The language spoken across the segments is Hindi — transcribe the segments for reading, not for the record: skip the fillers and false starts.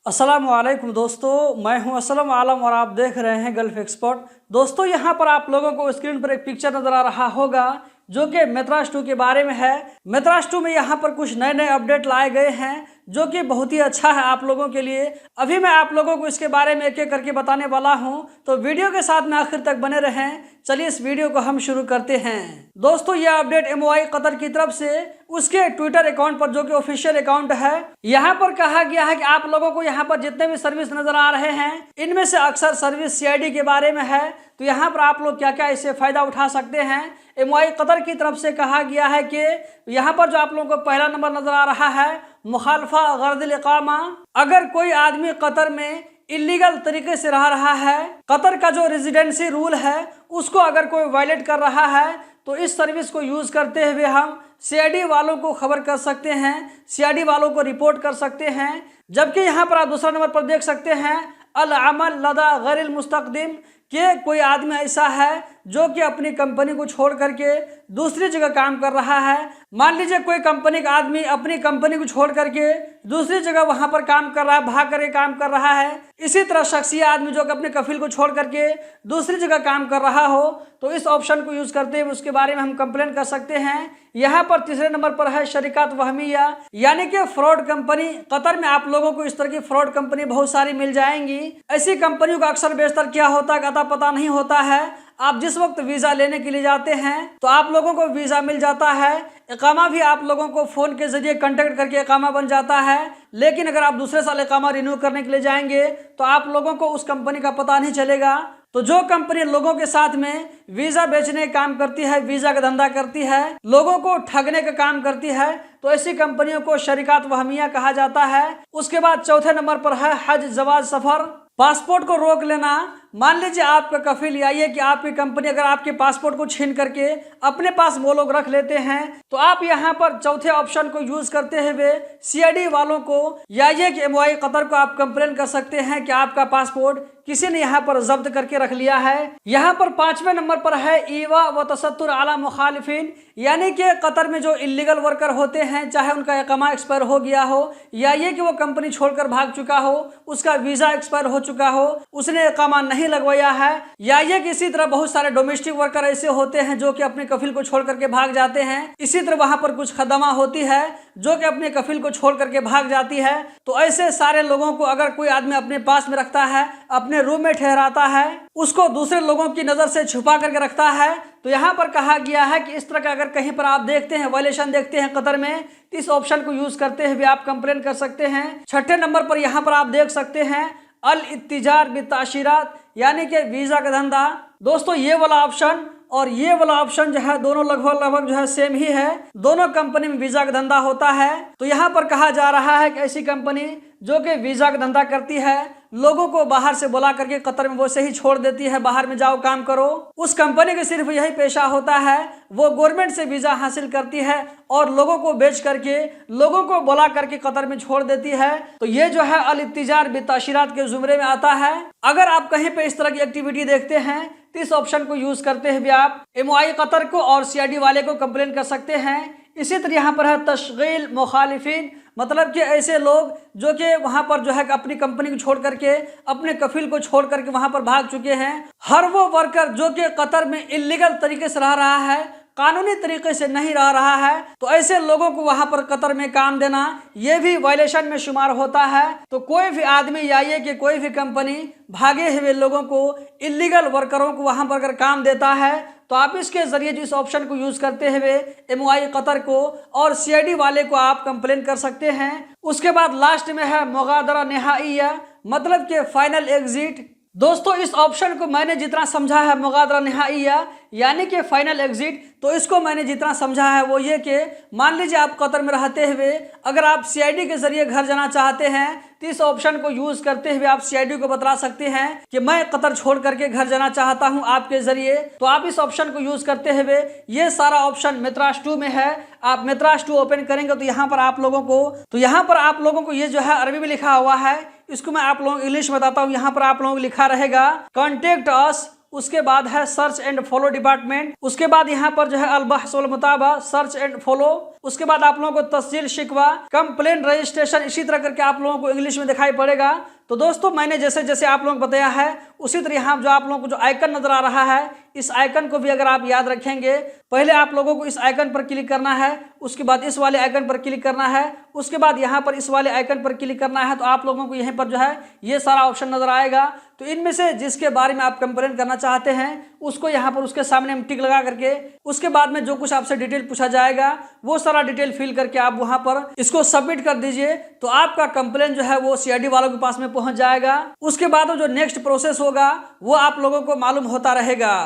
अस्सलाम वालेकुम दोस्तों, मैं हूं असलम आलम और आप देख रहे हैं गल्फ एक्सपर्ट। दोस्तों, यहां पर आप लोगों को स्क्रीन पर एक पिक्चर नज़र आ रहा होगा जो कि मेथराज 2 के बारे में है। मेथराज 2 में यहां पर कुछ नए नए अपडेट लाए गए हैं जो कि बहुत ही अच्छा है आप लोगों के लिए। अभी मैं आप लोगों को इसके बारे में एक एक करके बताने वाला हूं, तो वीडियो के साथ में आखिर तक बने रहें। चलिए इस वीडियो को हम शुरू करते हैं। दोस्तों, यह अपडेट MOI कतर की तरफ से उसके ट्विटर अकाउंट पर, जो कि ऑफिशियल अकाउंट है, यहाँ पर कहा गया है कि आप लोगों को यहाँ पर जितने भी सर्विस नजर आ रहे हैं इनमें से अक्सर सर्विस CID के बारे में है। तो यहाँ पर आप लोग क्या क्या इससे फायदा उठा सकते हैं। MOI कतर की तरफ से कहा गया है कि यहाँ पर जो आप लोगों को पहला नंबर नजर आ रहा है, मुखालफा गर्दिल इकामा। अगर कोई आदमी कतर में इलीगल तरीके से रह रहा है, कतर का जो रेजिडेंसी रूल है उसको अगर कोई वायलेट कर रहा है, तो इस सर्विस को यूज करते हुए हम CID वालों को खबर कर सकते हैं, CID वालों को रिपोर्ट कर सकते हैं। जबकि यहाँ पर आप दूसरा नंबर पर देख सकते हैं, अल अमल लदा गैरिल मुस्तक़दिम, कि कोई आदमी ऐसा है जो कि अपनी कंपनी को छोड़ करके दूसरी जगह काम कर रहा है। मान लीजिए कोई कंपनी का आदमी अपनी कंपनी को छोड़ करके दूसरी जगह वहां पर काम कर रहा है, भाग करके काम कर रहा है। इसी तरह शख्सी आदमी जो कि अपने कफील को छोड़ करके दूसरी जगह काम कर रहा हो, तो इस ऑप्शन को यूज करते हुए उसके बारे में हम कंप्लेन कर सकते हैं। यहाँ पर तीसरे नंबर पर है शरीकात वहमिया, यानी कि फ्रॉड कंपनी। कतर में आप लोगों को इस तरह की फ्रॉड कंपनी बहुत सारी मिल जाएंगी। ऐसी कंपनियों का अक्सर बेशतर क्या होता है, अता पता नहीं होता है। आप जिस वक्त वीजा लेने के लिए जाते हैं तो आप लोगों को वीजा मिल जाता है, इकामा भी आप लोगों को फोन के जरिए कांटेक्ट करके इकामा बन जाता है। लेकिन अगर आप दूसरे साल इकामा रिन्यू करने के लिए जाएंगे तो आप लोगों को उस कंपनी का पता नहीं चलेगा। तो जो कंपनी लोगों के साथ में वीजा बेचने का काम करती है, वीजा का धंधा करती है, लोगों को ठगने का काम करती है, तो ऐसी कंपनियों को शरीकात वहमिया कहा जाता है। उसके बाद चौथे नंबर पर है हज जवाज सफर, पासपोर्ट को रोक लेना। मान लीजिए आपका कफील ये कि आपकी कंपनी अगर आपके पासपोर्ट को छीन करके अपने पास वो लोग रख लेते हैं, तो आप यहाँ पर चौथे ऑप्शन को यूज करते हुए CID वालों को ये कि MOI कतर को आप कंप्लेन कर सकते हैं कि आपका पासपोर्ट किसी ने यहाँ पर जब्त करके रख लिया है। यहाँ पर पांचवें नंबर पर है ईवा व तसत्तुर अला मुखालिफिन, यानी कि कतर में जो इलीगल वर्कर होते हैं, चाहे उनका इकामा एक्सपायर हो गया हो या ये कि वो कंपनी छोड़कर भाग चुका हो, उसका वीजा एक्सपायर हो चुका हो, उसने इकामा नहीं लगवाया है, या ये किसी तरह बहुत सारे डोमेस्टिक वर्कर ऐसे होते हैं जो कि अपने कफील को छोड़ करके भाग जाते हैं। इसी तरह वहां पर कुछ खदमा होती है जो कि अपने कफील को छोड़ करके भाग जाती है। तो ऐसे सारे लोगों को अगर कोई आदमी अपने पास में रखता है, अपने रूम में ठहराता है, उसको दूसरे लोगों की नजर से छुपा करके रखता है, तो यहाँ पर कहा गया है कि इस तरह का अगर कहीं पर आप देखते हैं, वायलेशन देखते हैं कतर में, तो इस ऑप्शन को यूज करते हुए आप कंप्लेन कर सकते हैं। छठे नंबर पर यहाँ पर आप देख सकते हैं अल इत्तिजार बिताशिरात, यानी कि वीजा का धंधा। दोस्तों, ये वाला ऑप्शन और ये वाला ऑप्शन जो है दोनों लगभग जो है सेम ही है। दोनों कंपनी में वीजा का धंधा होता है। तो यहाँ पर कहा जा रहा है कि ऐसी कंपनी जो कि वीजा का धंधा करती है, लोगों को बाहर से बुला करके कतर में वो से ही छोड़ देती है, बाहर में जाओ काम करो। उस कंपनी के सिर्फ यही पेशा होता है, वो गवर्नमेंट से वीजा हासिल करती है और लोगों को बेच करके, लोगों को बुला करके कतर में छोड़ देती है। तो ये जो है अल इत्तिजार बिताशिरात के जुमरे में आता है। अगर आप कहीं पे इस तरह की एक्टिविटी देखते हैं तो इस ऑप्शन को यूज करते हुए आप MOI कतर को और CID वाले को कंप्लेन कर सकते हैं। इसी तरह यहाँ पर है तशगील मुखालिफिन, मतलब कि ऐसे लोग जो कि वहां पर जो है अपनी कंपनी को छोड़ करके, अपने कफील को छोड़ करके वहां पर भाग चुके हैं। हर वो वर्कर जो कि कतर में इलीगल तरीके से रह रहा है, कानूनी तरीके से नहीं रह रहा है, तो ऐसे लोगों को वहां पर कतर में काम देना ये भी वायलेशन में शुमार होता है। तो कोई भी आदमी या ये कि कोई भी कंपनी भागे हुए लोगों को, इलीगल वर्करों को वहां पर अगर काम देता है, तो आप इसके जरिए जिस ऑप्शन को यूज करते हुए MOI कतर को और CID वाले को आप कंप्लेन कर सकते हैं। उसके बाद लास्ट में है मुगादरा निहाइया, मतलब कि फाइनल एग्जिट। दोस्तों, इस ऑप्शन को मैंने जितना समझा है, मुगादरा निहाइया यानी कि फाइनल एग्जिट, तो इसको मैंने जितना समझा है वो ये कि मान लीजिए आप कतर में रहते हुए अगर आप CID के जरिए घर जाना चाहते हैं, तो इस ऑप्शन को यूज करते हुए आप CID को बता सकते हैं कि मैं कतर छोड़ करके घर जाना चाहता हूं आपके जरिए। तो आप इस ऑप्शन को यूज करते हुए, ये सारा ऑप्शन मेथराज 2 में है। आप मेथराज 2 ओपन करेंगे तो यहाँ पर आप लोगों को ये जो है अरबी में लिखा हुआ है, इसको मैं आप लोगों को इंग्लिश में बताता हूँ। यहाँ पर आप लोगों को लिखा रहेगा कॉन्टेक्ट अस उसके बाद है सर्च एंड फॉलो डिपार्टमेंट, उसके बाद यहाँ पर जो है अल-बहस वल मुताबा सर्च एंड फॉलो, उसके बाद आप लोगों को तस्जील शिकवा, कंप्लेन रजिस्ट्रेशन, इसी तरह करके आप लोगों को इंग्लिश में दिखाई पड़ेगा। तो दोस्तों मैंने जैसे जैसे आप लोगों को बताया है उसी तरह यहाँ जो आप लोगों को जो आइकन नजर आ रहा है, इस आइकन को भी अगर आप याद रखेंगे, पहले आप लोगों को इस आइकन पर क्लिक करना है, उसके बाद इस वाले आइकन पर क्लिक करना है, उसके बाद यहाँ पर इस वाले आइकन पर क्लिक करना है। तो आप लोगों को यहीं पर जो है ये सारा ऑप्शन नजर आएगा। तो इनमें से जिसके बारे में आप कंप्लेन करना चाहते हैं उसको यहाँ पर उसके सामने हम टिक लगा करके, उसके बाद में जो कुछ आपसे डिटेल पूछा जाएगा वो सारा डिटेल फिल करके आप वहां पर इसको सबमिट कर दीजिए। तो आपका कंप्लेन जो है वो सीआईडी वालों के पास में पहुंच जाएगा। उसके बाद जो नेक्स्ट प्रोसेस होगा वो आप लोगों को मालूम होता रहेगा।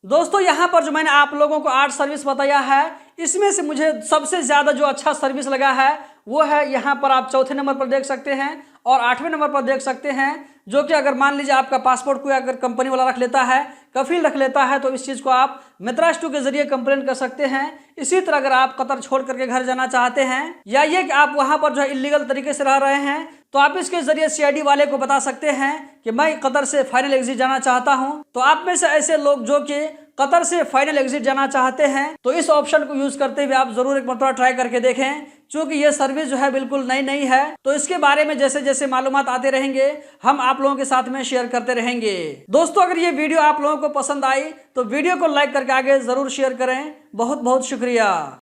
दोस्तों यहाँ पर जो मैंने आप लोगों को 8 सर्विस बताया है, इसमें से मुझे सबसे ज्यादा जो अच्छा सर्विस लगा है वो है यहाँ पर आप चौथे नंबर पर देख सकते हैं और 8वें नंबर पर देख सकते हैं, जो कि अगर मान लीजिए आपका पासपोर्ट कोई अगर कंपनी वाला रख लेता है, कफील रख लेता है, तो इस चीज़ को आप मित्राज2 के जरिए कंप्लेन कर सकते हैं। इसी तरह अगर आप कतर छोड़ करके घर जाना चाहते हैं या ये कि आप वहां पर जो है इलीगल तरीके से रह रहे हैं, तो आप इसके जरिए सीआईडी वाले को बता सकते हैं कि मैं कतर से फाइनल एग्जिट जाना चाहता हूं। तो आप में से ऐसे लोग जो कि कतर से फाइनल एग्जिट जाना चाहते हैं तो इस ऑप्शन को यूज करते हुए आप जरूर एक मरतबा ट्राई करके देखें, क्योंकि ये सर्विस जो है बिल्कुल नई है। तो इसके बारे में जैसे जैसे मालूमात आते रहेंगे हम आप लोगों के साथ में शेयर करते रहेंगे। दोस्तों अगर ये वीडियो आप लोगों को पसंद आई तो वीडियो को लाइक करके आगे जरूर शेयर करें। बहुत बहुत शुक्रिया।